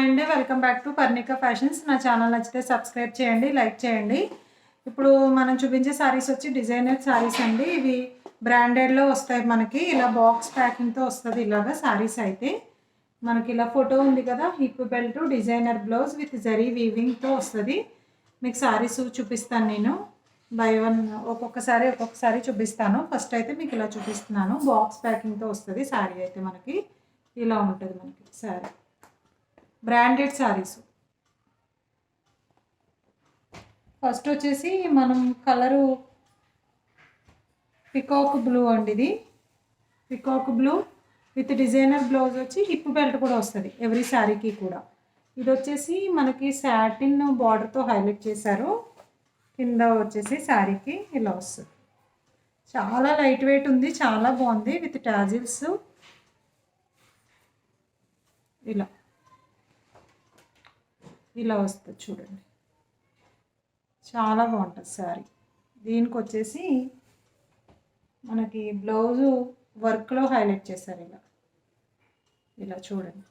Hi అండి, welcome back to Parnika fashions. నా channel నచ్చితే సబ్స్క్రైబ్ చేయండి, లైక్ చేయండి. ఇప్పుడు మనం చూపించే సారీస్ వచ్చి డిజైనర్ సారీస్ అండి. ఇవి బ్రాండెడ్లో వస్తాయి. మనకి ఇలా బాక్స్ ప్యాకింగ్తో వస్తుంది. ఇలాగా సారీస్ అయితే మనకి ఇలా ఫోటో ఉంది కదా, hip belt, designer blouse with zari వీవింగ్తో వస్తుంది. మీకు సారీస్ చూపిస్తాను నేను బై వన్, ఒక్కొక్కసారి చూపిస్తాను. ఫస్ట్ అయితే మీకు ఇలా చూపిస్తున్నాను. బాక్స్ ప్యాకింగ్తో వస్తుంది సారీ అయితే. మనకి ఇలా ఉంటుంది మనకి సారీ. బ్రాండెడ్ సారీస్. ఫస్ట్ వచ్చేసి మనం కలరు పికాక్ బ్లూ అండి. ఇది peacock blue with designer blouse వచ్చి హిప్ బెల్ట్ కూడా వస్తుంది ఎవ్రీ శారీకి కూడా. ఇది వచ్చేసి మనకి సాటిన్ బార్డర్తో హైలైట్ చేశారు. కింద వచ్చేసి శారీకి ఇలా వస్తుంది. చాలా లైట్ వెయిట్ ఉంది, చాలా బాగుంది విత్ టాజిల్స్. ఇలా వస్తుంది చూడండి, చాలా బాగుంటుంది శారీ. దీనికి వచ్చేసి మనకి బ్లౌజు వర్క్లో హైలైట్ చేశారు. ఇలా చూడండి,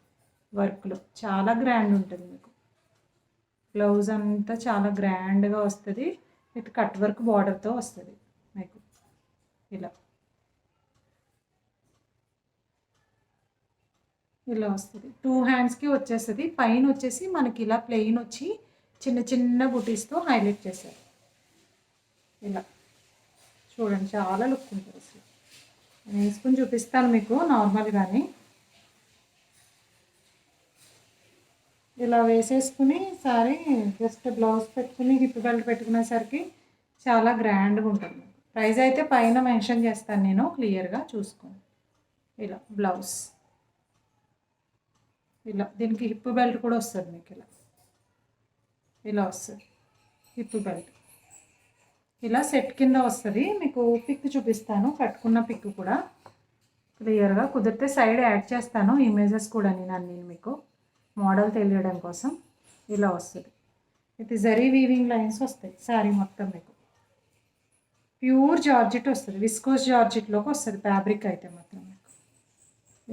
వర్క్లో చాలా గ్రాండ్ ఉంటుంది. మీకు బ్లౌజ్ అంతా చాలా గ్రాండ్గా వస్తుంది విత్ కట్ వర్క్ బార్డర్తో వస్తుంది మీకు. ఇలా వస్తుంది. 2 హ్యాండ్స్కి వచ్చేస్తుంది. పైన వచ్చేసి మనకి ఇలా ప్లెయిన్ వచ్చి చిన్న చిన్న బుటీస్తో హైలైట్ చేశారు. ఇలా చూడండి, చాలా లుక్ ఉంటుంది అసలు. నేను వేసుకుని చూపిస్తాను మీకు నార్మల్గానే. ఇలా వేసేసుకుని సారీ జస్ట్ బ్లౌజ్ పెట్టుకుని హిప్ బెల్ట్ పెట్టుకునేసరికి చాలా గ్రాండ్గా ఉంటుంది. ప్రైస్ అయితే పైన మెన్షన్ చేస్తాను నేను, క్లియర్గా చూసుకోండి. ఇలా బ్లౌజ్, ఇలా దీనికి హిప్ బెల్ట్ కూడా వస్తుంది మీకు. ఇలా వస్తుంది హిప్ బెల్ట్. ఇలా సెట్ కింద వస్తుంది మీకు. పిక్ చూపిస్తాను, కట్టుకున్న పిక్ కూడా క్లియర్గా. కుదిరితే సైడ్ యాడ్ చేస్తాను ఇమేజెస్ కూడా నేను మీకు మోడల్ తెలియడం కోసం. ఇలా వస్తుంది. ఇది జరీ వీవింగ్ లైన్స్ వస్తాయి శారీ మొత్తం మీకు. ప్యూర్ జార్జెట్ వస్తుంది, విస్కోస్ జార్జెట్లోకి వస్తుంది ఫ్యాబ్రిక్ అయితే మాత్రం మీకు.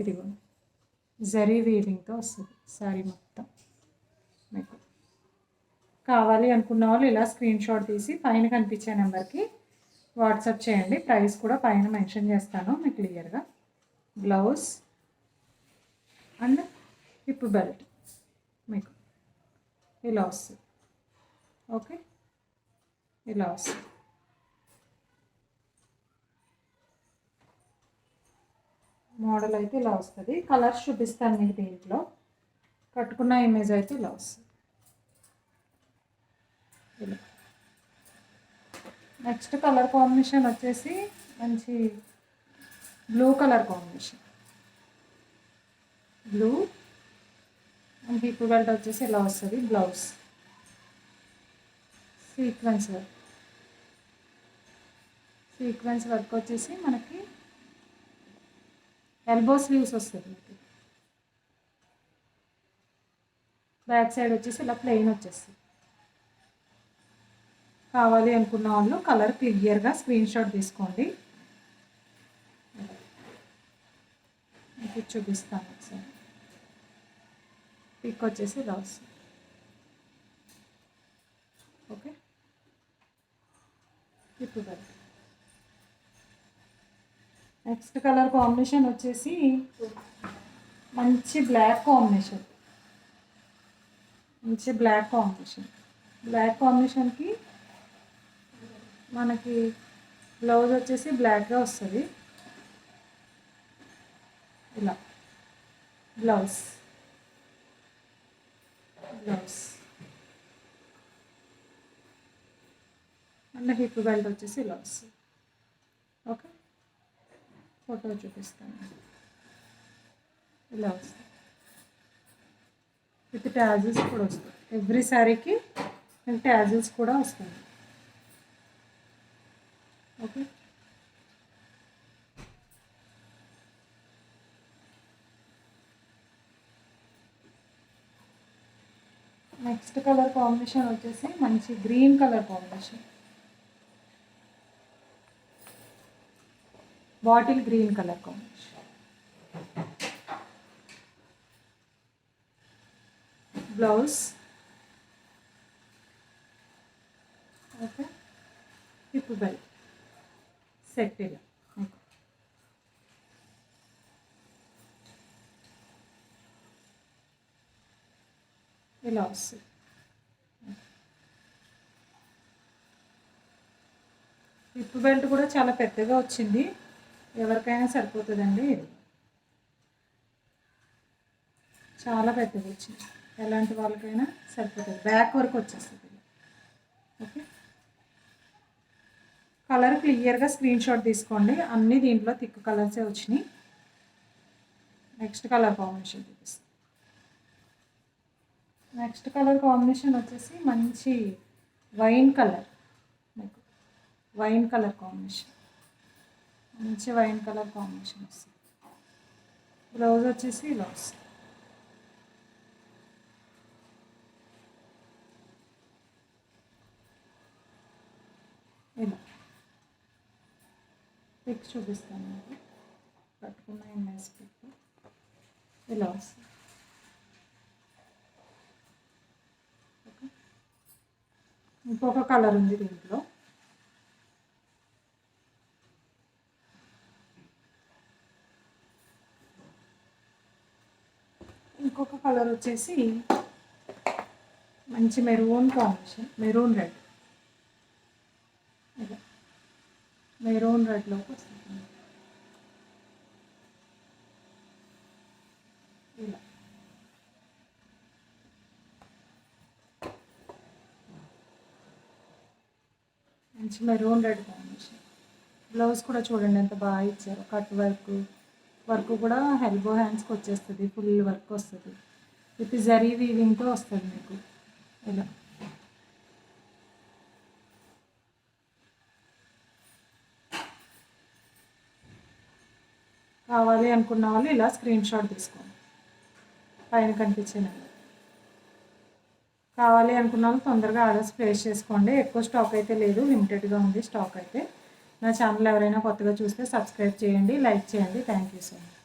ఇదిగో జరీ వీవింగ్తో వస్తుంది శారీ మొత్తం మీకు. కావాలి అనుకున్న వాళ్ళు ఇలా స్క్రీన్ షాట్ తీసి పైన కనిపించే నెంబర్కి వాట్సాప్ చేయండి. ప్రైస్ కూడా పైన మెన్షన్ చేస్తాను మీకు క్లియర్గా. బ్లౌజ్ అండ్ హిప్ బెల్ట్ మీకు ఇలా వస్తుంది. ఓకే, ఇలా వస్తుంది. మోడల్ అయితే ఇలా వస్తుంది. కలర్స్ చూపిస్తాను మీకు దీంట్లో. కట్టుకున్న ఇమేజ్ అయితే ఇలా వస్తుంది. ఇలా నెక్స్ట్ కలర్ కాంబినేషన్ వచ్చేసి మంచి blue colour combination. Blue and hip belt వచ్చేసి ఇలా వస్తుంది. బ్లౌజ్ సీక్వెన్స్ వర్క్ వచ్చేసి మనకి ఎల్బో స్లీవ్స్ వస్తుంది మీకు. బ్యాక్ సైడ్ వచ్చేసి ఇలా ప్లెయిన్ వచ్చేస్తుంది. కావాలి అనుకున్న వాళ్ళు కలర్ క్లియర్గా స్క్రీన్ షాట్ తీసుకోండి. మీకు చూపిస్తాను ఒకసారి. పిక్ వచ్చేసి ఇలా వస్తుంది. ఓకే, ఇప్పుడు నెక్స్ట్ కలర్ కాంబినేషన్ వచ్చేసి మంచి బ్లాక్ కాంబినేషన్. బ్లాక్ కాంబినేషన్కి మనకి బ్లౌజ్ వచ్చేసి బ్లాక్గా వస్తుంది. ఇలా బ్లౌజ్ అండ్ హిప్ బెల్ట్ వచ్చేసి ఇలా వస్తుంది. ఓకే, ఫోటో చూపిస్తాను. ఇలా వస్తుంది విత్ ట్యాజిల్స్ కూడా వస్తుంది. ఎవ్రీ శారీకి ట్యాజిల్స్ కూడా వస్తుంది. ఓకే, నెక్స్ట్ కలర్ కాంబినేషన్ వచ్చేసి మంచి green colour combination. Bottle green colour combination. Blouse. Okay, hip belt set ఇలా మీకు. ఇలా వస్తుంది. హిప్ బెల్ట్ కూడా చాలా పెద్దగా వచ్చింది, ఎవరికైనా సరిపోతుందండి. ఇది చాలా పెద్దగా వచ్చింది, ఎలాంటి వాళ్ళకైనా సరిపోతుంది. బ్యాక్ వరకు వచ్చేస్తుంది. ఓకే, కలర్ క్లియర్గా స్క్రీన్ షాట్ తీసుకోండి. అన్నీ దీంట్లో థిక్ కలర్సే వచ్చినాయి. నెక్స్ట్ కలర్ కాంబినేషన్ చూపిస్తాను. నెక్స్ట్ కలర్ కాంబినేషన్ వచ్చేసి మంచి వైన్ కలర్. మీకు వైన్ కలర్ కాంబినేషన్, మంచి వైన్ కలర్ కాంబినేషన్ వస్తుంది. బ్లౌజ్ వచ్చేసి ఇలా వస్తుంది. ఇలా పిక్ చూపిస్తాను మీకు, కట్టుకున్న ఇమేజ్ పిక్ ఇలా వస్తుంది. ఓకే, ఇంకొక కలర్ ఉంది దీంట్లో. ఇంకొక కలర్ వచ్చేసి మంచి మెరూన్ కాంబినేషన్, మెరూన్ రెడ్. ఇలా మెరూన్ రెడ్లోకి వస్తుంది. ఇలా మంచి మెరూన్ రెడ్ కాంబినేషన్. బ్లౌజ్ కూడా చూడండి ఎంత బాగా ఇచ్చారు. కట్ వర్క్ కూడా ఎల్బో హ్యాండ్స్కి వచ్చేస్తుంది, ఫుల్ వర్క్ వస్తుంది. విత్ జరీ వీవింగ్తో వస్తుంది మీకు. ఇలా కావాలి అనుకున్న వాళ్ళు ఇలా స్క్రీన్ షాట్ తీసుకోండి. పైన కనిపించే నెంబర్. కావాలి అనుకున్న వాళ్ళు తొందరగా ఆర్డర్స్ ప్లేస్ చేసుకోండి. ఎక్కువ స్టాక్ అయితే లేదు, లిమిటెడ్గా ఉంది స్టాక్ అయితే. నా ఛానల్ ఎవరైనా కొత్తగా చూస్తే సబ్స్క్రైబ్ చేయండి, లైక్ చేయండి. Thank you so much.